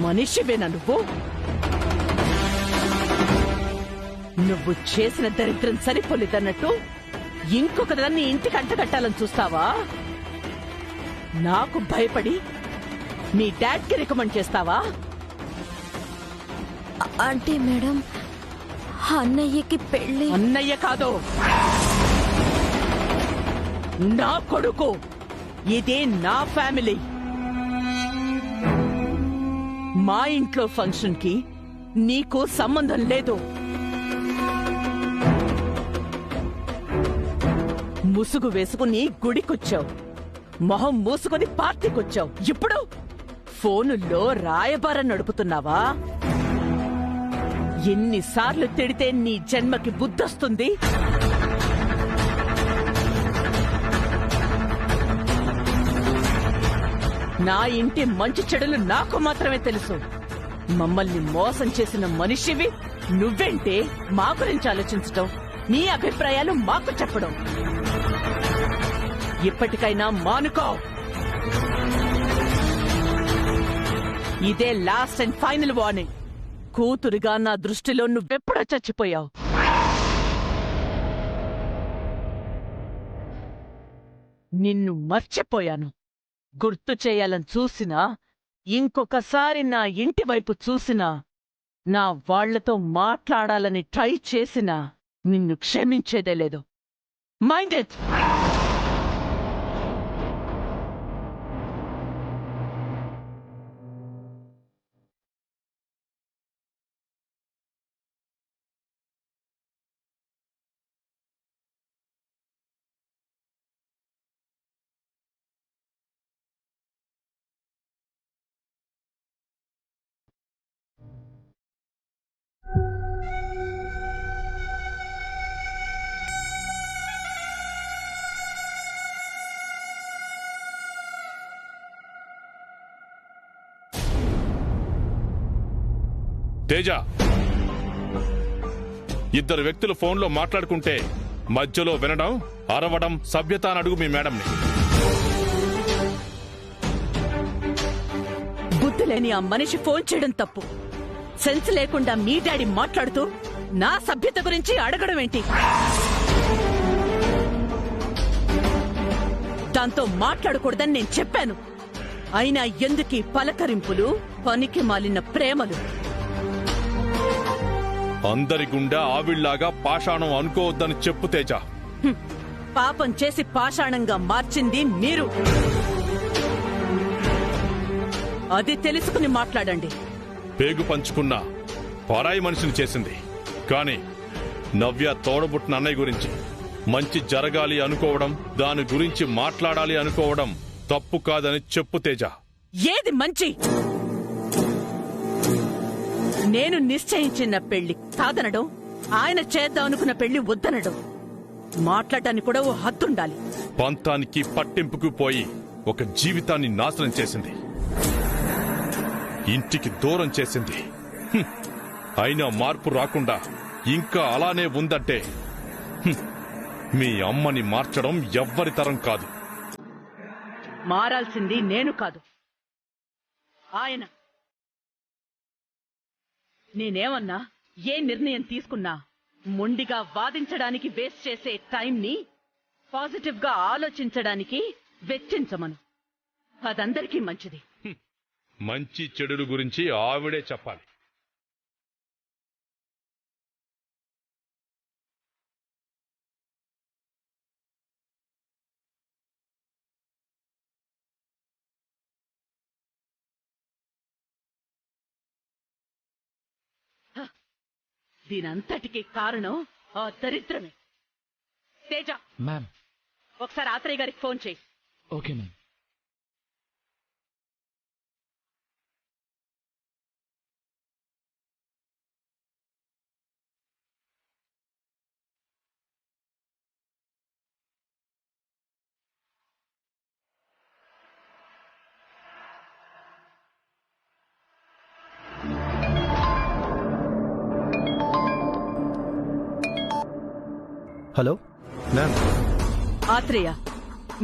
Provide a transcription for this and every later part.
మనిషివేనా నువ్వు చేసిన దరిద్రం సరిపోలేదన్నట్టు ఇంకొక దాన్ని ఇంటికి అంటగట్టాలని చూస్తావా? నాకు భయపడి మీ డాడ్కి రికమెండ్ చేస్తావా? అంటే మేడం, అన్నయ్యకి పెళ్లి. అన్నయ్య కాదు, నా కొడుకు. ఇదే నా ఫ్యామిలీ. మా ఇంట్లో ఫంక్షన్ కి నీకు సంబంధం లేదు. ముసుగు వేసుకుని గుడికొచ్చావు, మొహం మూసుకుని పార్టీకొచ్చావు. ఇప్పుడు ఫోనుల్లో రాయబారం నడుపుతున్నావా? ఎన్నిసార్లు తిడితే నీ జన్మకి బుద్ధొస్తుంది? నా ఇంటి మంచి చెడులు నాకు మాత్రమే తెలుసు. మమ్మల్ని మోసం చేసిన మనిషివి నువ్వేంటే మా గురించి ఆలోచించటం, నీ అభిప్రాయాలు మాకు చెప్పడం. ఇప్పటికైనా మానుకో. ఇదే లాస్ట్ అండ్ ఫైనల్ వార్నింగ్. కూతురుగా నా దృష్టిలో నువ్వెప్పుడో చచ్చిపోయావు. నిన్ను మర్చిపోయాను. గుర్తు చేయాలని చూసినా, ఇంకొకసారి నా ఇంటి వైపు చూసినా, నా వాళ్లతో మాట్లాడాలని ట్రై చేసినా నిన్ను క్షమించేదే లేదు. Mind it. తేజ, ఇద్దరు వ్యక్తులు ఫోన్లో మాట్లాడుకుంటే మధ్యలో వినడం, అరవడం సభ్యత అని అడుగు మీ మేడంని. బుద్ధి లేని ఆ మనిషి ఫోన్ చేయడం తప్పు. సెన్స్ లేకుండా మీ డాడీ మాట్లాడుతూ నా సభ్యత గురించి అడగడం ఏంటి? దాంతో మాట్లాడకూడదని నేను చెప్పాను. అయినా ఎందుకీ పలకరింపులు, పనికి మాలిన ప్రేమలు? అందరి గుండె ఆవిళ్లాగా పాషాణం అనుకోవద్దని చెప్పు తేజ. పాపం చేసి పాషాణంగా మార్చింది మీరు. అది తెలుసుకుని మాట్లాడండి. పేగు పంచుకున్న పరాయి మనిషిని చేసింది. కాని నవ్య తోడబుట్టిన అన్నయ్య గురించి మంచి జరగాలి అనుకోవడం, దాని గురించి మాట్లాడాలి అనుకోవడం తప్పు కాదని చెప్పు తేజ. ఏది మంచి? నేను నిశ్చయించిన పెళ్లి కాదనడం, ఆయన చేద్దాం అనుకున్న పెళ్లి వద్దనడం, మాట్లాడటానికి కూడా ఓ హద్దుండాలి. పంతానికి పట్టింపుకు పోయి ఒక జీవితాన్ని నాశనం చేసింది, ఇంటికి దూరం చేసింది. అయినా మార్పు రాకుండా ఇంకా అలానే ఉందంటే మీ అమ్మని మార్చడం ఎవ్వరి తరం కాదు. మారాల్సింది నేను కాదు, ఆయన. నేనేమన్నా, ఏ నిర్ణయం తీసుకున్నా మొండిగా వాదించడానికి వేస్ట్ చేసే టైంని పాజిటివ్ గా ఆలోచించడానికి వెచ్చించమను. అదందరికీ మంచిది. మంచి చెడుల గురించి ఆవిడే చెప్పాలి. దీనంతటికీ కారణం ఆ దరిద్రమే. తేజ, మ్యామ్, ఒకసారి ఆత్రేయ గారికి ఫోన్ చేయి. Okay ma'am. Hello ma'am. Athreya,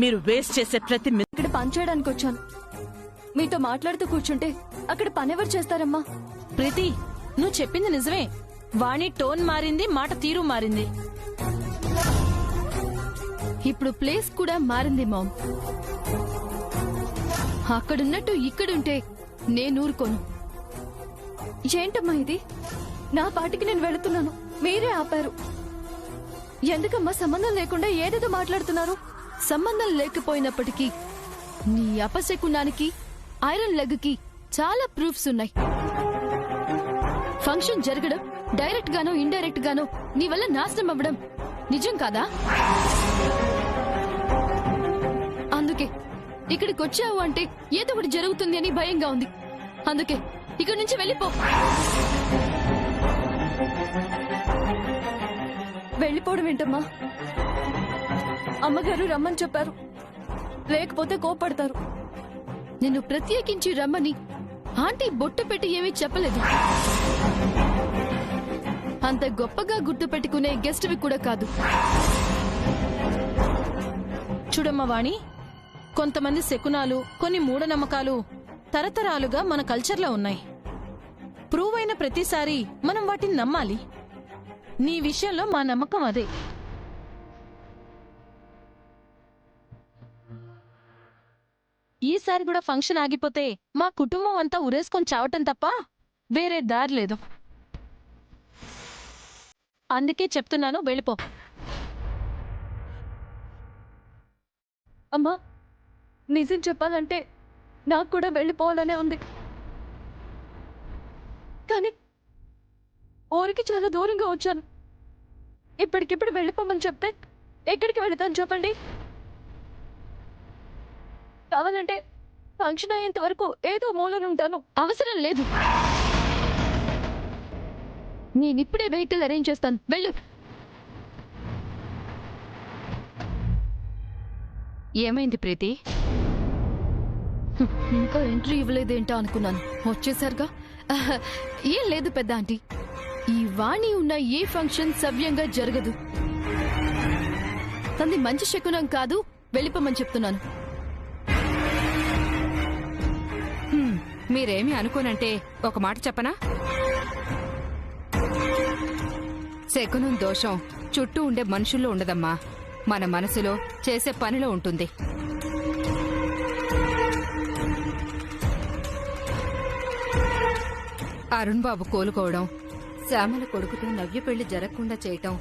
మీరు వేస్ట్ చేసే ప్రతి ఇక్కడ పనిచేయడానికి వచ్చాను. మీతో మాట్లాడుతూ కూర్చుంటే అక్కడ పనెవరు చేస్తారమ్మా? ప్రీతి, నువ్వు చెప్పింది నిజమే. వాణి టోన్ మారింది, మాట తీరు మారింది. ఇప్పుడు ప్లేస్ కూడా మారింది మామ్. అక్కడున్నట్టు ఇక్కడుంటే నేను ఊరుకోను. ఏంటమ్మా ఇది? నా పాటికి నేను వెళుతున్నాను, మీరే ఆపారు. ఎందుకమ్మా సంబంధం లేకుండా ఏదేదో మాట్లాడుతున్నారు? సంబంధం లేకపోయినప్పటికీ నీ అపశకునానికి, ఐరన్ లెగ్ కి చాలా ప్రూఫ్స్ ఉన్నాయి. ఫంక్షన్ జరగడం డైరెక్ట్ గానో ఇండైరెక్ట్ గానో నీ వల్ల నాశనం అవ్వడం నిజం కాదా? అందుకే ఇక్కడికి వచ్చావు అంటే ఏదో ఒకటి జరుగుతుంది అని భయంగా ఉంది. అందుకే ఇక్కడి నుంచి వెళ్ళిపో. వెళ్ళిపోవడం ఏంటమ్మా? అమ్మగారు రమ్మని చెప్పారు, లేకపోతే కోపడతారు. నిన్ను ప్రత్యేకించి రమ్మని ఆంటీ బొట్టు పెట్టి ఏమీ చెప్పలేదు. అంత గొప్పగా గుర్తు పెట్టుకునే గెస్ట్వి కూడా కాదు. చూడమ్మా వాణి, కొంతమంది శకునాలు, కొన్ని మూఢనమ్మకాలు తరతరాలుగా మన కల్చర్లో ఉన్నాయి. ప్రూవ్ అయిన ప్రతిసారి మనం వాటిని నమ్మాలి. నీ విషయంలో మా నమ్మకం అదే. ఈసారి కూడా ఫంక్షన్ ఆగిపోతే మా కుటుంబం అంతా ఉరేసుకొని చావటం తప్ప వేరే దారి లేదు. అందుకే చెప్తున్నాను, వెళ్ళిపో. అమ్మా, నిజం చెప్పాలంటే నాకు కూడా వెళ్ళిపోవాలనే ఉంది. కానీ ఊరికి చాలా దూరంగా వచ్చాను. ఇప్పటికిప్పుడు వెళ్ళిపోమని చెప్తే ఎక్కడికి వెళతాను చెప్పండి? కావాలంటే ఫంక్షన్ అయ్యేంత వరకు ఏదో మూలన ఉంటాను. అవసరం లేదు. నేనిప్పుడే వెహికల్ అరేంజ్ చేస్తాను, వెళ్ళు. ఏమైంది ప్రీతి? ఇంకా ఎంట్రీ ఇవ్వలేదేంటా అనుకున్నాను, వచ్చేసరిగా. ఏం లేదు పెద్ద ఆంటీ, ఈ వాణి ఉన్న ఏ ఫంక్షన్ సవ్యంగా జరగదు. తంది మంచి శకునం కాదు, వెళ్ళిపోమని చెప్తున్నాను. మీరేమి అనుకోనంటే ఒక మాట చెప్పనా? శకునం దోషం చుట్టూ ఉండే మనుషుల్లో ఉండదమ్మా, మన మనసులో, చేసే పనిలో ఉంటుంది. అరుణ్ బాబు కోలుకోవడం, శ్యామల కొడుకుతో నవ్య పెళ్లి జరగకుండా చేయటం,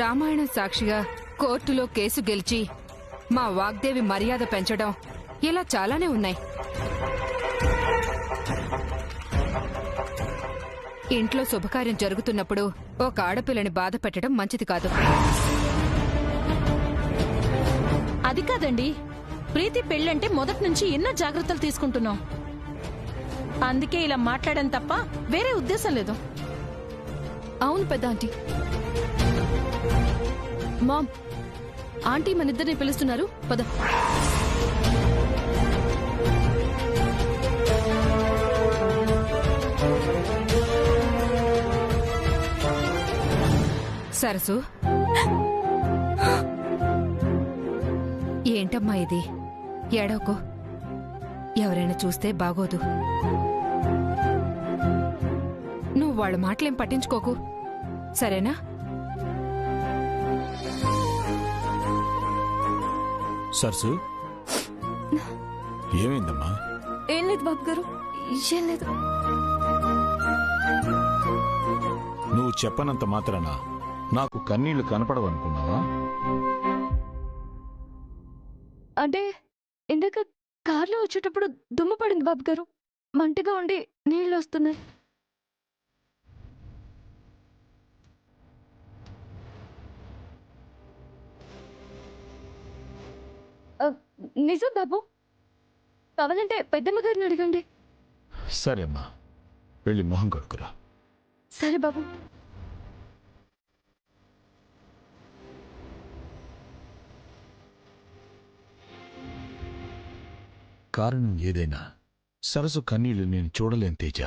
రామాయణం సాక్షిగా కోర్టులో కేసు గెలిచి మా వాగ్దేవి మర్యాద పెంచడం, ఇలా చాలానే ఉన్నాయి. ఇంట్లో శుభకార్యం జరుగుతున్నప్పుడు ఒక ఆడపిల్లని బాధ పెట్టడం మంచిది కాదు. అది కాదండి, ప్రీతి పెళ్ళంటే మొదటి నుంచి ఎన్నో జాగ్రత్తలు తీసుకుంటున్నాం. అందుకే ఇలా మాట్లాడడం తప్ప వేరే ఉద్దేశం లేదు. అవును పెద్ద ఆంటీ. మామ్, ఆంటీ మనిద్దరిని పిలుస్తున్నారు, పద. సరసు, ఏంటమ్మా ఇది? ఏడవకు, ఎవరైనా చూస్తే బాగోదు. నువ్వు వాళ్ళ మాటలేం పట్టించుకోకు, సరేనా? సరసు, ఏమైందమ్మా? ఏం లేదు బాబు గారు, ఏం లేదు. నువ్వు చెప్పనంత మాత్రాన నాకు కన్నీళ్లు కనపడవనుకున్నావా? అంటే ఇందాక కార్లో వచ్చేటప్పుడు దుమ్ము పడింది బాబు గారు, మంటగా ఉండి నీళ్ళు వస్తున్నాయి. నిజం బాబు, కావాలంటే పెద్దమ్మ గారిని అడగండి. సరే అమ్మా, వెళ్ళి మొహం కడుకురా. సరే బాబు. కారణం ఏదైనా సరసు కన్నీళ్లు నేను చూడలేను తేజ.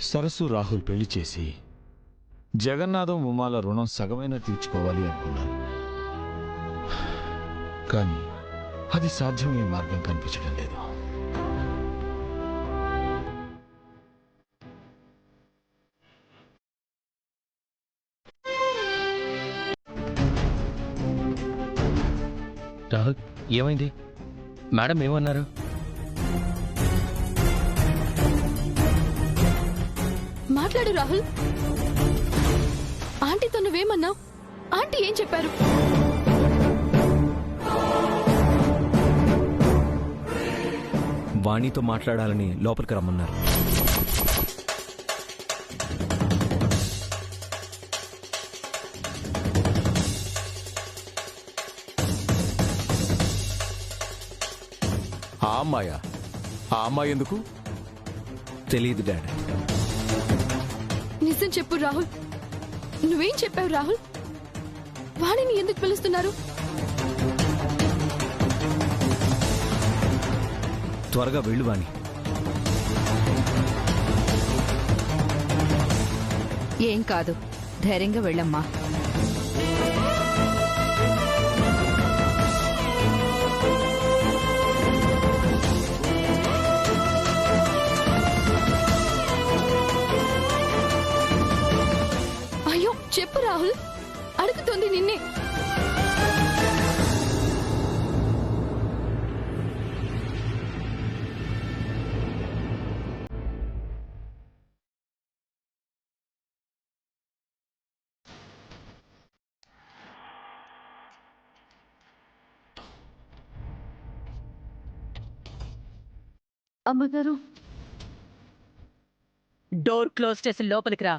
సరసు రాహుల్ పెళ్లి చేసి జగన్నాథం ఉమాల రుణం సగమైన తీర్చుకోవాలి అనుకున్నాను. కానీ అది సాధ్యమయ్యే మార్గం కనిపించడం లేదు. రాహుల్ ఏమైంది? మేడం ఏమన్నారు? మాట్లాడు రాహుల్. ఆంటీతో నువ్వేమన్నావు? ఆంటీ ఏం చెప్పారు? వాణితో మాట్లాడాలని లోపలికి రమ్మన్నారు. ఆ అమ్మాయా? ఆ అమ్మాయి ఎందుకు? తెలియదు డాడీ. నిజం చెప్పు రాహుల్. నువ్వేం చెప్పావు రాహుల్? వాణిని ఎందుకు పిలుస్తున్నారు? త్వరగా వెళ్ళు వాణి. ఏం కాదు, ధైర్యంగా వెళ్ళమ్మా. అయ్యో చెప్పు రాహుల్, అడుగుతోంది నిన్నే. అమ్మగారు, డోర్ క్లోజ్ చేసి లోపలికి రా.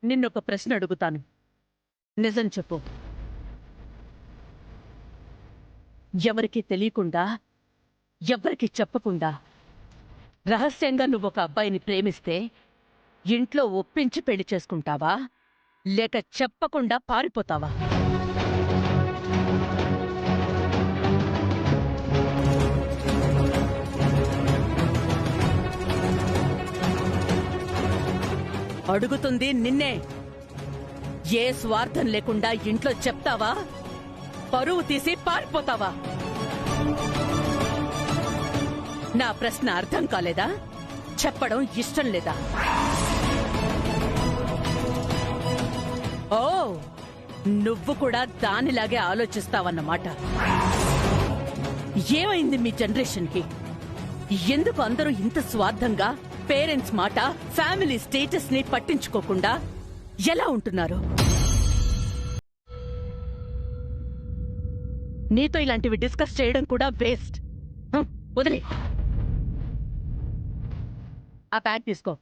నిన్నొక ప్రశ్న అడుగుతాను, నిజం చెప్పు. ఎవరికి తెలియకుండా, ఎవరికి చెప్పకుండా రహస్యంగా నువ్వొక అబ్బాయిని ప్రేమిస్తే ఇంట్లో ఒప్పించి పెళ్లి చేసుకుంటావా, లేక చెప్పకుండా పారిపోతావా? అడుగుతుంది నిన్నే. ఏ స్వార్థం లేకుండా ఇంట్లో చెప్తావా, పరువు తీసి పారిపోతావా? నా ప్రశ్న అర్థం కాలేదా? చెప్పడం ఇష్టం లేదా? ఓ, నువ్వు కూడా దానిలాగే ఆలోచిస్తావన్నమాట. ఏమైంది మీ జనరేషన్కి? ఎందుకు అందరూ ఇంత స్వార్థంగా పేరెంట్స్ మాట, ఫ్యామిలీ స్టేటస్ ని పట్టించుకోకుండా ఎలా ఉంటున్నారు? నీతో ఇలాంటివి డిస్కస్ చేయడం కూడా వేస్ట్. వదిలే. ఆ బ్యాగ్ తీసుకో.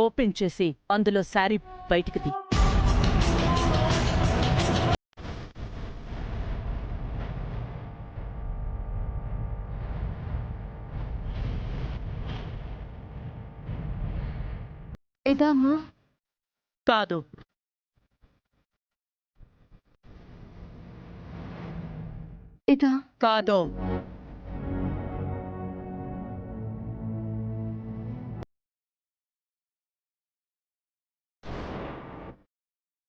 ఓపెన్ చేసి అందులో శారీ బయటికి తీ. ఇదమ్మా. కాదు, ఇదా కాదు.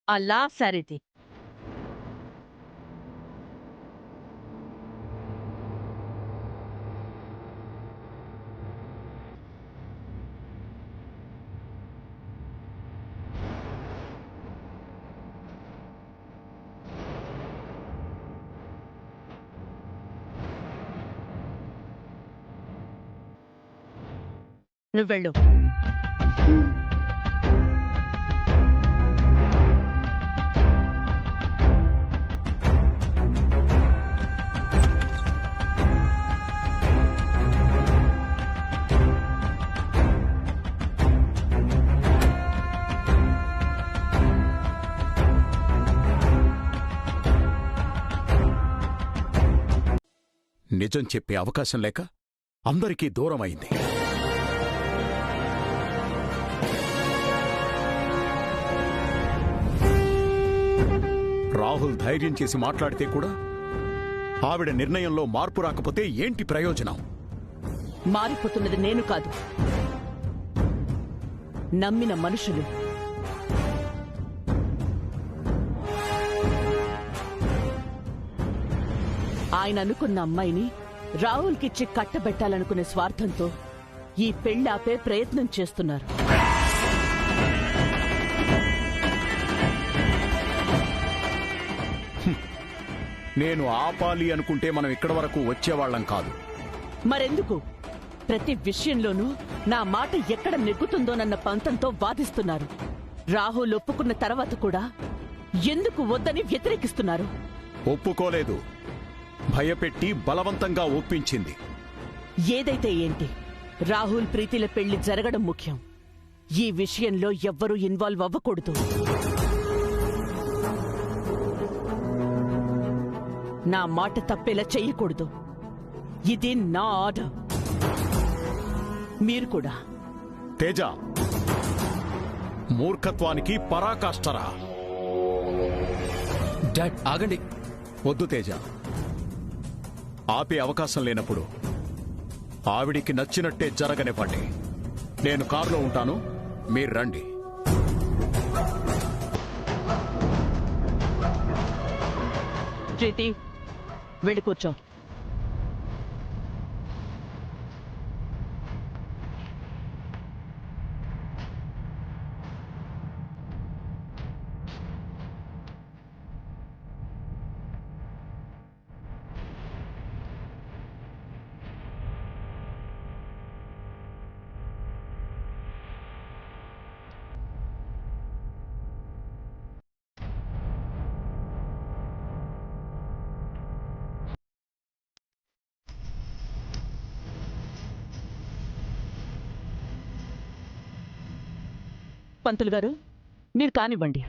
అలా సరిది. నువ్వెళ్ళు. నిజం చెప్పే అవకాశం లేక అందరికీ దూరమైంది. రాహుల్ ధైర్యం చేసి మాట్లాడితే కూడా ఆవిడ నిర్ణయంలో మార్పు రాకపోతే ఏంటి ప్రయోజనం? మారిపోతున్నది నేను కాదు, నమ్మిన మనుషులు. ఆయన అనుకున్న అమ్మాయిని రాహుల్కిచ్చి కట్టబెట్టాలనుకునే స్వార్థంతో ఈ పెళ్లి ఆపే ప్రయత్నం చేస్తున్నారు. నేను ఆపాలి అనుకుంటే మనం ఇక్కడి వరకు వచ్చేవాళ్లం కాదు. మరెందుకు ప్రతి విషయంలోనూ నా మాట ఎక్కడ నెగ్గుతుందోనన్న పంతంతో వాదిస్తున్నారు? రాహుల్ ఒప్పుకున్న తర్వాత కూడా ఎందుకు వద్దని వ్యతిరేకిస్తున్నారు? ఒప్పుకోలేదు, భయపెట్టి బలవంతంగా ఒప్పించింది. ఏదైతే ఏంటి, రాహుల్ ప్రీతిల పెళ్లి జరగడం ముఖ్యం. ఈ విషయంలో ఎవ్వరూ ఇన్వాల్వ్ అవ్వకూడదు. నా మాట తప్పేలా చెయ్యకూడదు. ఇది నా ఆర్డర్. మీరు కూడా. తేజ, మూర్ఖత్వానికి పరాకాష్ఠరా. డాడ్ ఆగండి. వద్దు తేజ, ఆపే అవకాశం లేనప్పుడు ఆవిడికి నచ్చినట్టే జరగనివ్వండి. నేను కారులో ఉంటాను, మీరు రండి. ప్రీతి, వెళ్ళి కూర్చో. పంతులు గారు, మీరు కానివ్వండి.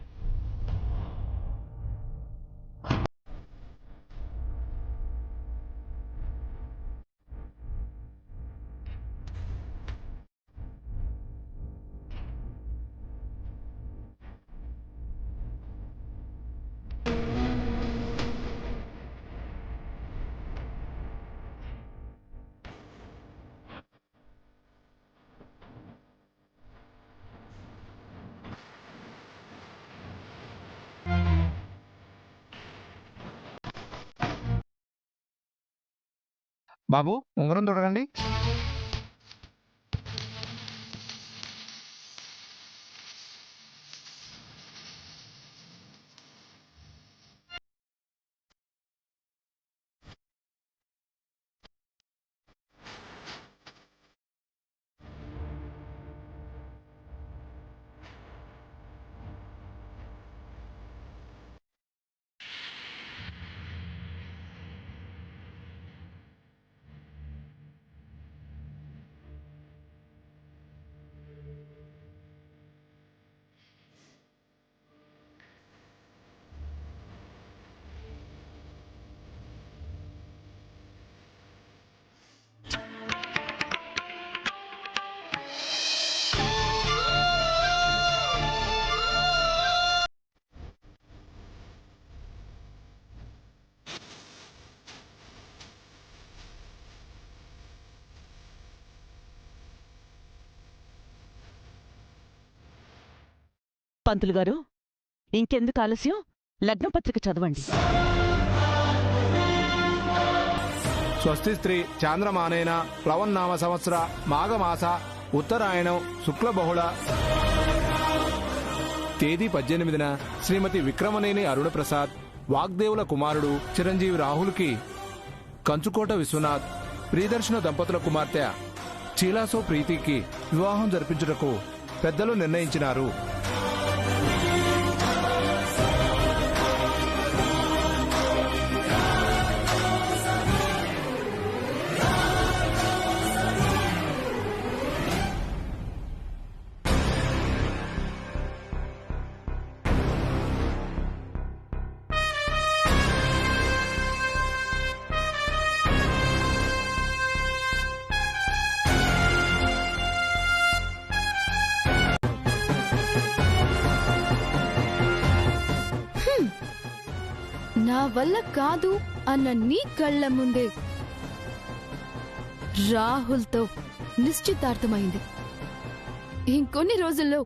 బాబు, ఉంగరం చూడకండి. పంతులు గారు, ఇంకెందుకు ఆలస్యం? లగ్నపత్రిక చదవండి. స్వస్తి స్త్రీ చాంద్రమానేన ప్లవన్నామ సంవత్సర మాఘమాస ఉత్తరాయణం శుక్లబహుళ తేదీ 18న శ్రీమతి విక్రమనేని అరుణప్రసాద్ వాగ్దేవుల కుమారుడు చిరంజీవి రాహుల్కి కంచుకోట విశ్వనాథ్ ప్రియదర్శన దంపతుల కుమార్తె చీలాసో ప్రీతికి వివాహం జరిపించుటకు పెద్దలు నిర్ణయించినారు. నా వల్ల కాదు అన్న నీ కళ్ళ ముందే రాహుల్తో నిశ్చితార్థమైంది. ఇంకొన్ని రోజుల్లో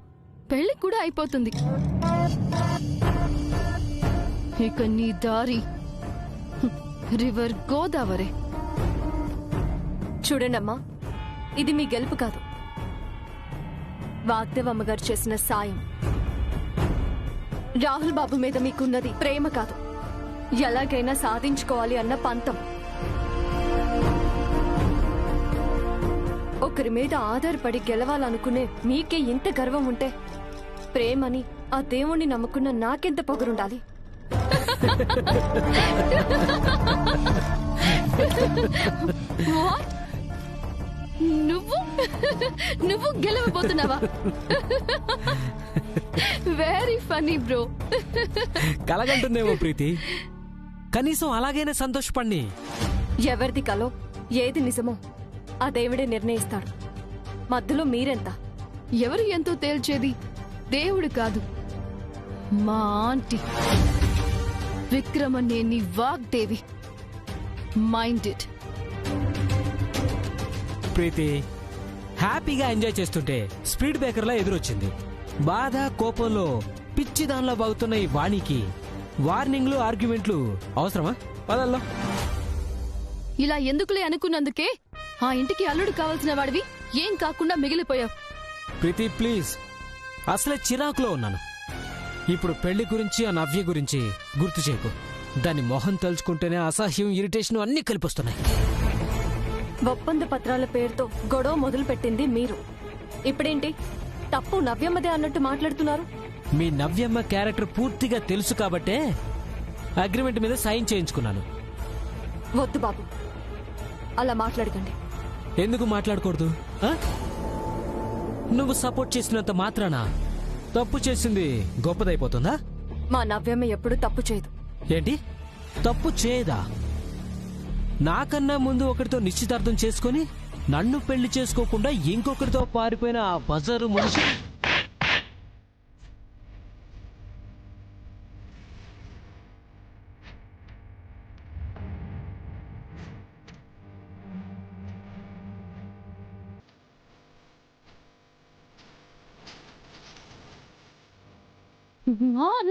పెళ్లి కూడా అయిపోతుంది. ఇక నీ దారి రివర్ గోదావరి. చూడండమ్మా, ఇది మీ గెలుపు కాదు, వాగ్దేవ్ అమ్మగారు చేసిన సాయం. రాహుల్ బాబు మీద మీకున్నది ప్రేమ కాదు, ఎలాగైనా సాధించుకోవాలి అన్న పంతం. ఒకరి మీద ఆధారపడి గెలవాలనుకునే మీకే ఇంత గర్వం ఉంటే, ప్రేమని ఆ దేవుణ్ణి నమ్ముకున్న నాకెంత పొగరుండాలి. What? నువ్వు గెలవబోతున్నావా? Very funny bro. కలగంటుందేమో ప్రీతి, కనీసం అలాగైనా సంతోషపడి. ఎవరిది కలో ఏది నిజమో ఆ దేవుడే నిర్ణయిస్తాడు. మధ్యలో మీరెంత? ఎవరు ఎంతో తేల్చేది దేవుడు కాదు, మా aunty Vikramaneni Vagdevi. Mind it. Preethi హ్యాపీగా ఎంజాయ్ చేస్తుంటే స్పీడ్ బ్రేకర్లా ఎదురొచ్చింది. బాధ కోపంలో పిచ్చి దానిలో బాగుతున్న ఈ వాణికి వార్నింగ్లు ఆర్గ్యుమెంట్లు అవసరమా? పదల్లో ఇలా ఎందుకులే అనుకున్నందుకే ఆ ఇంటికి అల్లుడు కావాల్సిన వాడివి ఏం కాకుండా మిగిలిపోయావు. ప్రీతి ప్లీజ్, అసలే చిరాకులో ఉన్నాను. ఇప్పుడు పెళ్లి గురించి ఆ నవ్య గురించి గుర్తు చేయకు. దాని మొహం తలుచుకుంటేనే అసహ్యం, ఇరిటేషన్ అన్ని కలిపొస్తున్నాయి. ఒప్పంద పత్రాల పేరుతో గొడవ మొదలు పెట్టింది మీరు. ఇప్పుడేంటి తప్పు నవ్యమ్మదే అన్నట్టు మాట్లాడుతున్నారు? మీ నవ్యమ్మ క్యారెక్టర్ పూర్తిగా తెలుసు కాబట్టే అగ్రిమెంట్ మీద సైన్ చేయించుకున్నాను. వద్దు బాబు, అలా మాట్లాడకండి. ఎందుకు మాట్లాడకూడదు? నువ్వు సపోర్ట్ చేసినంత మాత్రాన తప్పు చేసింది గొప్పదైపోతుందా? మా నవ్యమ్మ ఎప్పుడు తప్పు చేయదు. ఏంటి తప్పు చేయదా? నాకన్నా ముందు ఒకరితో నిశ్చితార్థం చేసుకుని నన్ను పెళ్లి చేసుకోకుండా ఇంకొకరితో పారిపోయిన ఆ బజారు మనిషి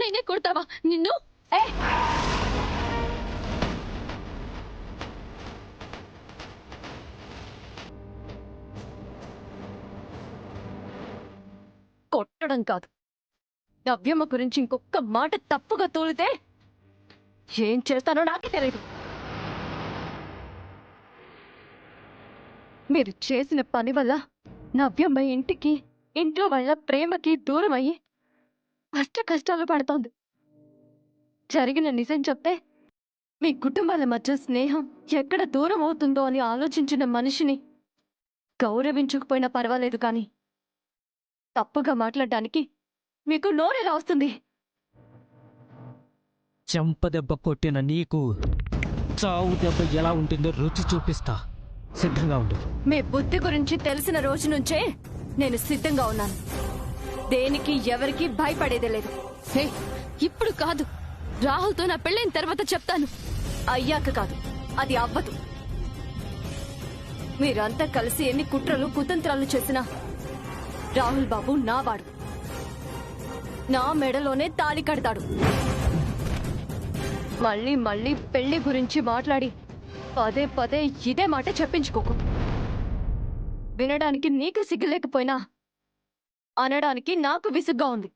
నేనే కొడతావా నిన్ను? కొట్టడం కాదు, నవ్యమ్మ గురించి ఇంకొక మాట తప్పుగా తోలితే ఏం చేస్తానో నాకే తెలియదు. మీరు చేసిన పని వల్ల నవ్యమ్మ ఇంటికి, ఇంట్లో వాళ్ళ ప్రేమకి దూరం అయ్యి కష్టాలు పడుతోంది. జరిగిన నిజం చెప్తే మీ కుటుంబాల మధ్య స్నేహం ఎక్కడ దూరం అవుతుందో అని ఆలోచించిన మనిషిని గౌరవించకపోయినా పర్వాలేదు, కానీ తప్పుగా మాట్లాడడానికి మీకు నోరెలా వస్తుంది? చెంపదెబ్బ కొట్టిన నీకు చావు దెబ్బ ఎలా ఉంటుందో రుచి చూపిస్తా. సిద్ధంగా ఉండు. మీ బుద్ధి గురించి తెలిసిన రోజు నుంచే నేను సిద్ధంగా ఉన్నాను. దేనికి ఎవరికి భయపడేదే లేదు. హే, ఇప్పుడు కాదు, రాహుల్తో నా పెళ్ళైన తర్వాత చెప్తాను. అయ్యాక కాదు, అది అవ్వదు. మీరంతా కలిసి ఎన్ని కుట్రలు కుతంత్రాలు చేసినా రాహుల్ బాబు నావాడు, నా మెడలోనే తాళి కడతాడు. మళ్ళీ మళ్ళీ పెళ్లి గురించి మాట్లాడి పదే పదే ఇదే మాట చెప్పించుకోకు. వినడానికి నీకు సిగ్గులేకపోయినా అనడానికి నాకు విసుగ్గా ఉంది.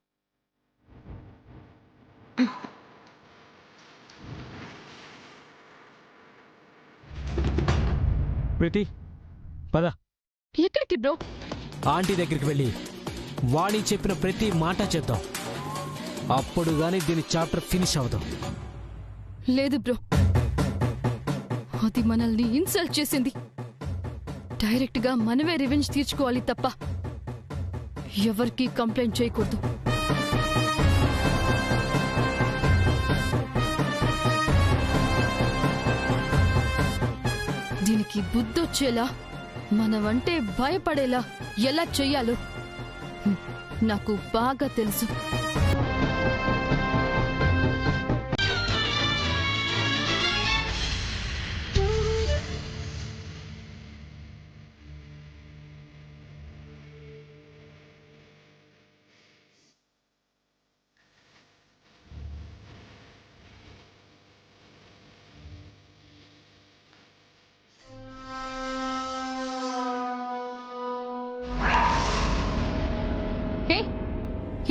ప్రీతి పద. ఎక్కడికి బ్రో? ఆంటీ దగ్గరికి వెళ్ళి వాణి చెప్పిన ప్రతి మాట చేద్దాం. అప్పుడు గాని దీని చాప్టర్ ఫినిష్ అవుదాం. లేదు బ్రో, అది మనల్ని ఇన్సల్ట్ చేసింది. డైరెక్ట్ గా మనమే రివెంజ్ తీర్చుకోవాలి తప్ప ఎవరికి కంప్లైంట్ చేయకూడదు. దీనికి బుద్ధొచ్చేలా, మనమంటే భయపడేలా ఎలా చెయ్యాలో నాకు బాగా తెలుసు.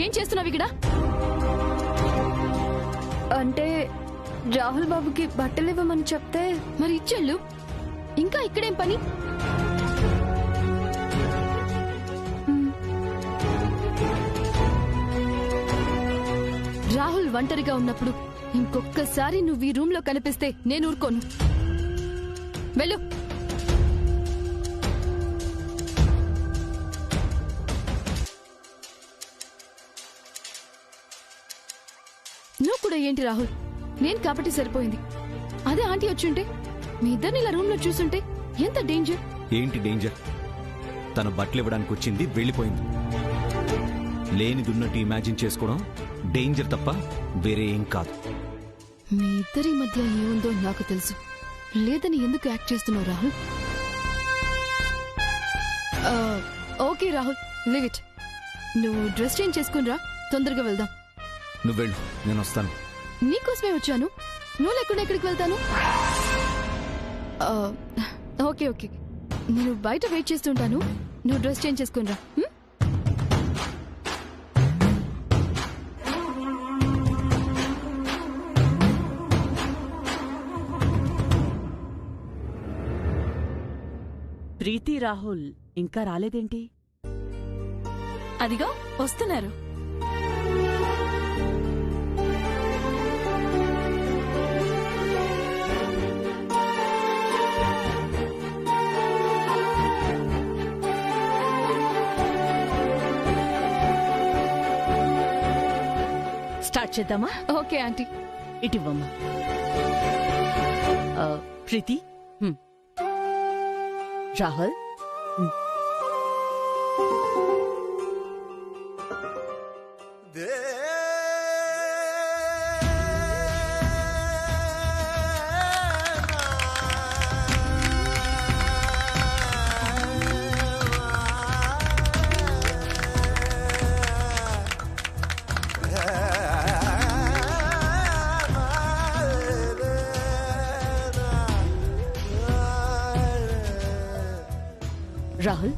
ఏం చేస్తున్నావు ఇక్కడ? అంటే రాహుల్ బాబుకి బట్టలు ఇవ్వమని చెప్తే మరి ఇచ్చేళ్ళు. ఇంకా ఇక్కడేం పని? రాహుల్ ఒంటరిగా ఉన్నప్పుడు ఇంకొక్కసారి నువ్వు ఈ రూమ్ లో కనిపిస్తే నేను ఊరుకోను. వెళ్ళు. నువ్వు కూడా ఏంటి రాహుల్? నేను కాబట్టి సరిపోయింది. అదే ఆంటీ వచ్చుంటే, మీ ఇద్దరిని ఇలా రూమ్ లో చూసుంటే ఎంత డేంజర్. ఏంటి డేంజర్? తన బట్టలు ఇవ్వడానికి వచ్చింది, వెళ్ళిపోయింది. లేనిదున్నట్టు ఇమాజిన్ చేసుకోవడం డేంజర్ తప్ప వేరే ఏం కాదు. మీ ఇద్దరి మధ్య ఏముందో నాకు తెలుసు. లేదని ఎందుకు యాక్ట్ చేస్తున్నావు Rahul? Okay Rahul, leave it. నువ్వు డ్రెస్ చేంజ్ చేసుకునిరా, తొందరగా వెళ్దాం. నువ్వు వెళ్ళు, నేను వస్తాను. నీకోసమే వచ్చాను. నువ్వు లేకుండా ఎక్కడికి వెళ్తాను? ఓకే ఓకే, నేను బయట వెయిట్ చేస్తుంటాను. నువ్వు డ్రెస్ చేంజ్ చేసుకునిరా. ప్రీతి రాహుల్ ఇంకా రాలేదేంటి? అదిగో వస్తున్నారు. స్టార్ట్ చేద్దామా? Okay aunty. ఇటివ్వమ్మా. ప్రీతి, రాహుల్, రాహుల్,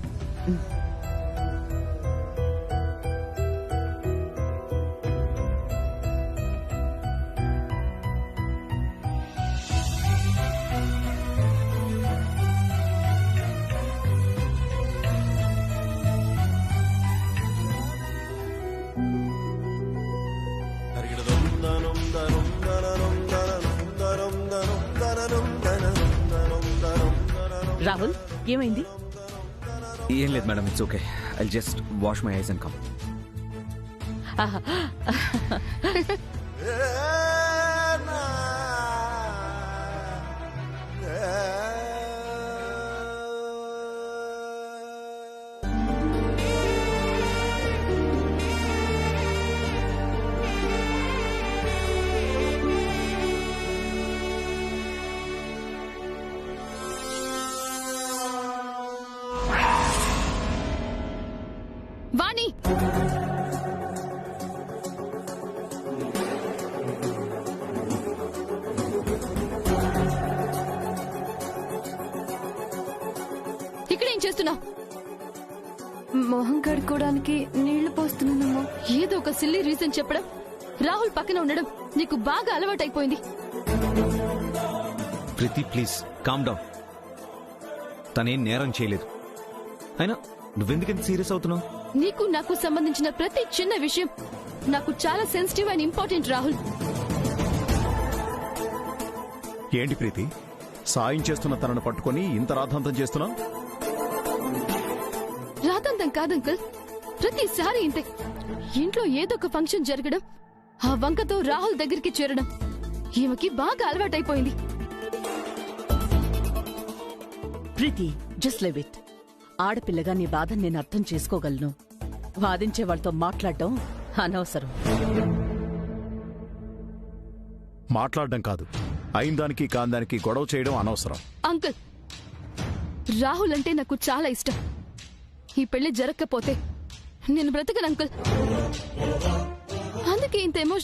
రాహుల్ ఏమైంది? ఏం లేదు madam, it's okay. I just wash my eyes and come. Vani, ఇక్కడేం చేస్తున్నావు? మొహం కడుక్కోవడానికి నీళ్లు పోస్తున్నానమ్మా. ఏదో ఒక సిల్లీ రీజన్ చెప్పడం, రాహుల్ పక్కన ఉండడం నీకు బాగా అలవాటైపోయింది. ప్రీతి ప్లీజ్ కామ్ డౌన్. తనేం నేరం చేయలేదు. అయినా నువ్వెందుకంత సీరియస్ అవుతున్నావు? నీకు నాకు సంబంధించిన ప్రతి చిన్న విషయం నాకు చాలా సెన్సిటివ్ అండ్ ఇంపార్టెంట్ రాహుల్. ఏంటి ప్రీతి, సాయం చేస్తున్న తనను పట్టుకొని ఇంత రాద్ధాంతం చేస్తున్నావు? రాతంతం కాదంకుల్, ప్రతిసారి ఇంతే. ఇంట్లో ఏదో ఒక ఫంక్షన్ జరగడం, ఆ వంకతో రాహుల్ దగ్గరికి చేరడం ఈమెకి బాగా అలవాటైపోయింది. ప్రీతి, జస్ట్ లివ్ ఇట్. ఆడపిల్లగా నీ బాధను నేను అర్థం చేసుకోగలను. వాదించే వాళ్ళతో మాట్లాడటం అనవసరం. మాట్లాడడం కాదు, అయిందానికి కాందానికి గొడవ చేయడం అనవసరం. అంకుల్, రాహుల్ అంటే నాకు చాలా ఇష్టం. ఈ పెళ్లి జరగకపోతే నేను బ్రతకను అంకుల్. అందుకే ఇంత ఎమోషనల్